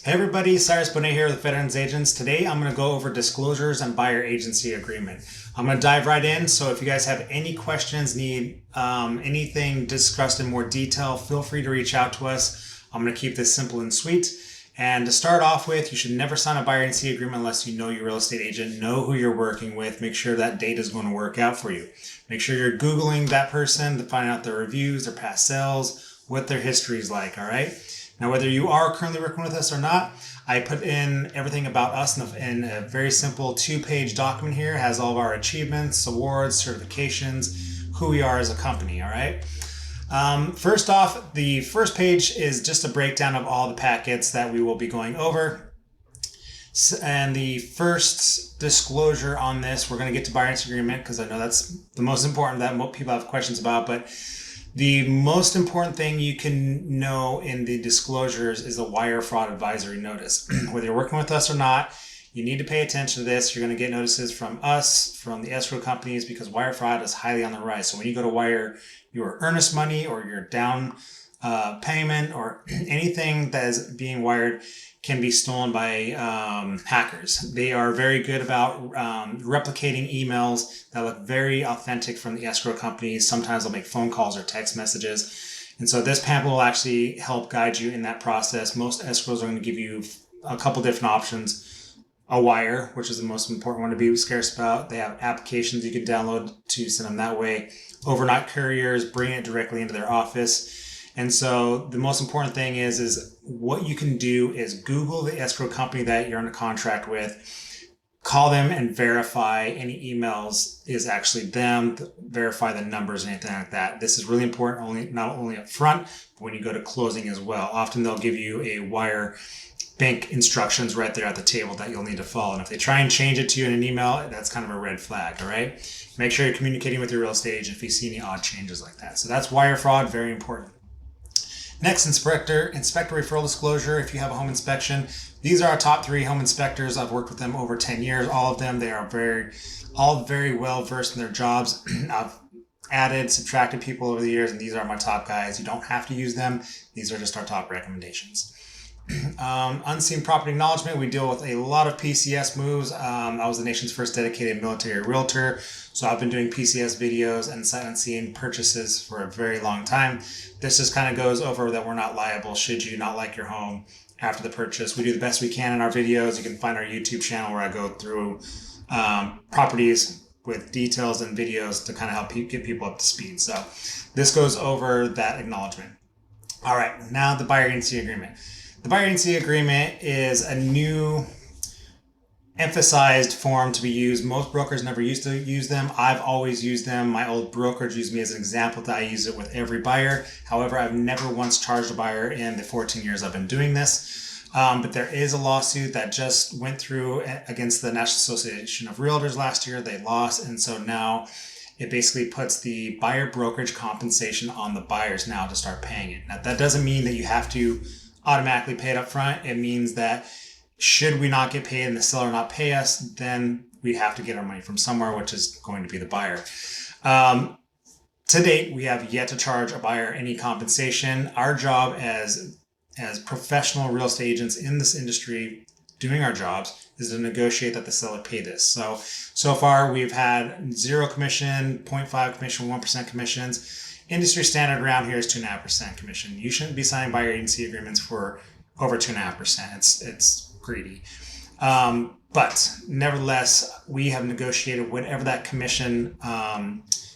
Hey everybody, Cyrus Bonet here with Veterans Agents. Today I'm going to go over disclosures and buyer agency agreement. I'm going to dive right in, so if you guys have any questions, need anything discussed in more detail, feel free to reach out to us. I'm going to keep this simple and sweet. And to start off with, you should never sign a buyer agency agreement unless you know your real estate agent, know who you're working with, make sure that date is going to work out for you. Make sure you're Googling that person to find out their reviews, their past sales, what their history is like, all right? Now, whether you are currently working with us or not, I put in everything about us in a very simple 2-page document here. It has all of our achievements, awards, certifications, who we are as a company, all right? First off, the first page is just a breakdown of all the packets that we will be going over. And the first disclosure on this, we're going to get to buyer agency agreement because I know that's the most important that most people have questions about, but the most important thing you can know in the disclosures is the wire fraud advisory notice. Whether you're working with us or not, you need to pay attention to this. You're going to get notices from us, from the escrow companies, because wire fraud is highly on the rise. So when you go to wire your earnest money or your down payment or anything that is being wired can be stolen by hackers. They are very good about replicating emails that look very authentic from the escrow companies. Sometimes they'll make phone calls or text messages. And so this pamphlet will actually help guide you in that process. Most escrows are going to give you a couple different options. A wire, which is the most important one to be scarce about. They have applications you can download to send them that way. Overnight couriers, bring it directly into their office. And so the most important thing is what you can do is Google the escrow company that you're under contract with, call them and verify any emails is actually them, verify the numbers and anything like that. This is really important, not only up front, but when you go to closing as well. Often they'll give you a wire bank instructions right there at the table that you'll need to follow. And if they try and change it to you in an email, that's kind of a red flag, all right? Make sure you're communicating with your real estate agent if you see any odd changes like that. So that's wire fraud, very important. Next, inspector referral disclosure. If you have a home inspection, these are our top 3 home inspectors. I've worked with them over 10 years. All of them, they are all very well versed in their jobs. I've added, subtracted people over the years, and these are my top guys. You don't have to use them. These are just our top recommendations. Unseen property acknowledgement. We deal with a lot of PCS moves. I was the nation's first dedicated military realtor, so I've been doing PCS videos and sight unseen purchases for a very long time. This just kind of goes over that we're not liable should you not like your home after the purchase. We do the best we can in our videos. You can find our YouTube channel where I go through properties with details and videos to kind of help get people up to speed. So this goes over that acknowledgement. All right, now the buyer agency agreement. The buyer agency agreement is a new emphasized form to be used. Most brokers never used to use them. I've always used them. My old brokerage used me as an example that I use it with every buyer. However, I've never once charged a buyer in the 14 years I've been doing this. But there is a lawsuit that just went through against the National Association of Realtors last year. They lost, and so now it basically puts the buyer brokerage compensation on the buyers now to start paying it. Now, that doesn't mean that you have to automatically pay it up front. It means that should we not get paid and the seller not pay us, then we have to get our money from somewhere, which is going to be the buyer. To date, we have yet to charge a buyer any compensation. Our job as professional real estate agents in this industry doing our jobs is to negotiate that the seller pay this. So far we've had 0 commission, 0.5 commission, 1% commissions. Industry standard around here is 2.5% commission. You shouldn't be signing buyer agency agreements for over 2.5%. It's greedy. But nevertheless, we have negotiated whatever that commission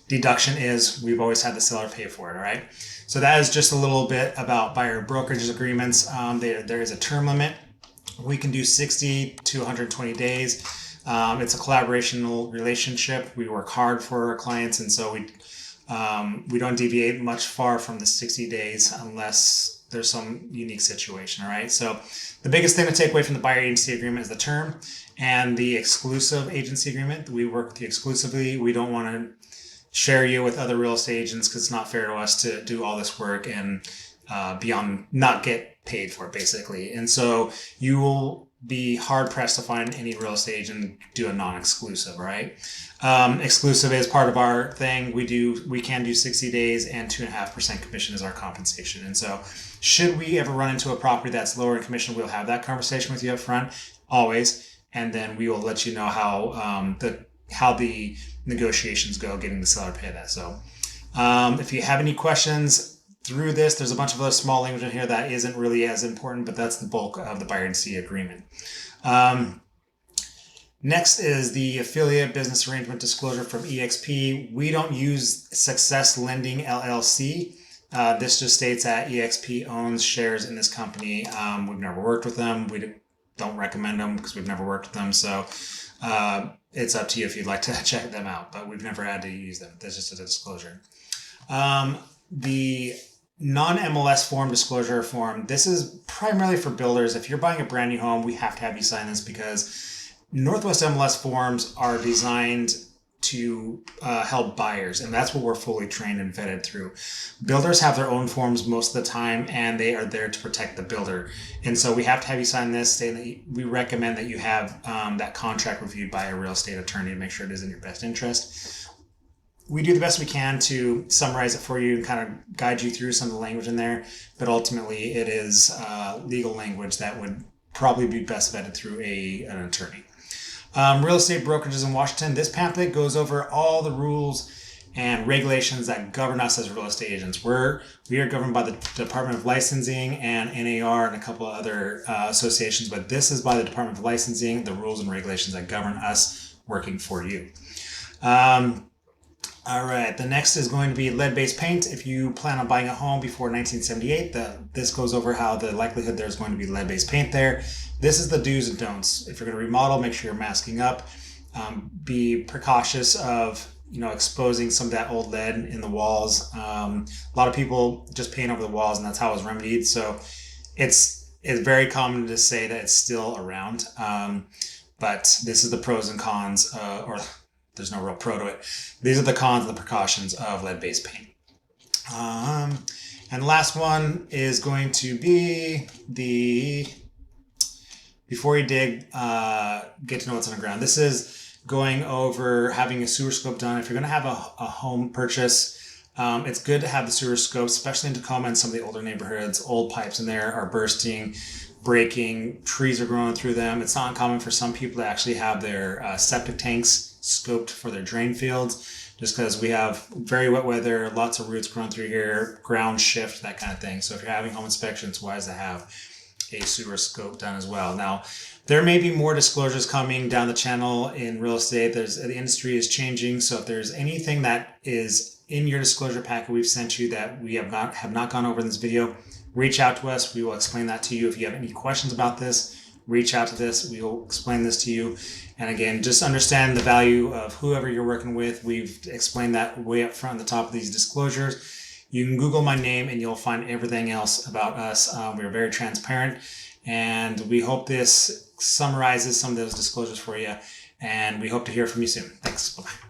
deduction is. We've always had the seller pay for it, all right? So that is just a little bit about buyer brokerage agreements. There is a term limit. We can do 60 to 120 days. It's a collaborational relationship. We work hard for our clients, and so we don't deviate much far from the 60 days unless there's some unique situation, all right? So the biggest thing to take away from the buyer agency agreement is the term and the exclusive agency agreement. We work with you exclusively. We don't want to share you with other real estate agents because it's not fair to us to do all this work and not get paid for it, basically. And so you will be hard pressed to find any real estate agent do a non-exclusive, right? Exclusive is part of our thing. We can do 60 days and 2.5% commission is our compensation. And so Should we ever run into a property that's lower in commission, we'll have that conversation with you up front, always, and then we will let you know how the negotiations go, getting the seller to pay that. So if you have any questions through this, there's a bunch of other small language in here that isn't really as important, but that's the bulk of the buyer agency agreement. Next is the affiliate business arrangement disclosure from EXP. We don't use Success Lending LLC. This just states that EXP owns shares in this company. We've never worked with them. We don't recommend them because we've never worked with them. So it's up to you if you'd like to check them out, but we've never had to use them. That's just a disclosure. The non-MLS form disclosure form, this is primarily for builders. If you're buying a brand new home, we have to have you sign this because Northwest MLS forms are designed to help buyers, and that's what we're fully trained and vetted through. Builders have their own forms most of the time, and they are there to protect the builder. And so we have to have you sign this, saying that we recommend that you have that contract reviewed by a real estate attorney to make sure it is in your best interest. We do the best we can to summarize it for you and kind of guide you through some of the language in there, but ultimately it is legal language that would probably be best vetted through an attorney. Real estate brokerages in Washington. This pamphlet goes over all the rules and regulations that govern us as real estate agents. We are governed by the Department of Licensing and NAR and a couple of other associations, but this is by the Department of Licensing, the rules and regulations that govern us working for you. All right, the next is going to be lead-based paint. If you plan on buying a home before 1978, this goes over how the likelihood there's going to be lead-based paint there. This is the do's and don'ts. If you're going to remodel, make sure you're masking up. Be precautious of exposing some of that old lead in the walls. A lot of people just paint over the walls, and that's how it's remedied. So it's very common to say that it's still around. But this is the pros and cons, or there's no real pro to it. These are the cons and the precautions of lead-based paint. And the last one is going to be before you dig, get to know what's on the ground. This is going over having a sewer scope done. If you're going to have a home purchase, it's good to have the sewer scope, especially in Tacoma and some of the older neighborhoods. Old pipes in there are bursting, breaking, trees are growing through them. It's not uncommon for some people to actually have their septic tanks scoped for their drain fields, just because we have very wet weather, lots of roots growing through here, ground shift, that kind of thing. So if you're having home inspections, it's wise to have a sewer scope done as well. Now, there may be more disclosures coming down the channel in real estate. The industry is changing, so if there's anything that is in your disclosure packet we've sent you that we have not gone over in this video, reach out to us. We will explain that to you. If you have any questions about this, reach out to this. We will explain this to you. And again, just understand the value of whoever you're working with. We've explained that way up front at the top of these disclosures. You can Google my name and you'll find everything else about us. We're very transparent, and we hope this summarizes some of those disclosures for you. And we hope to hear from you soon. Thanks. Bye-bye.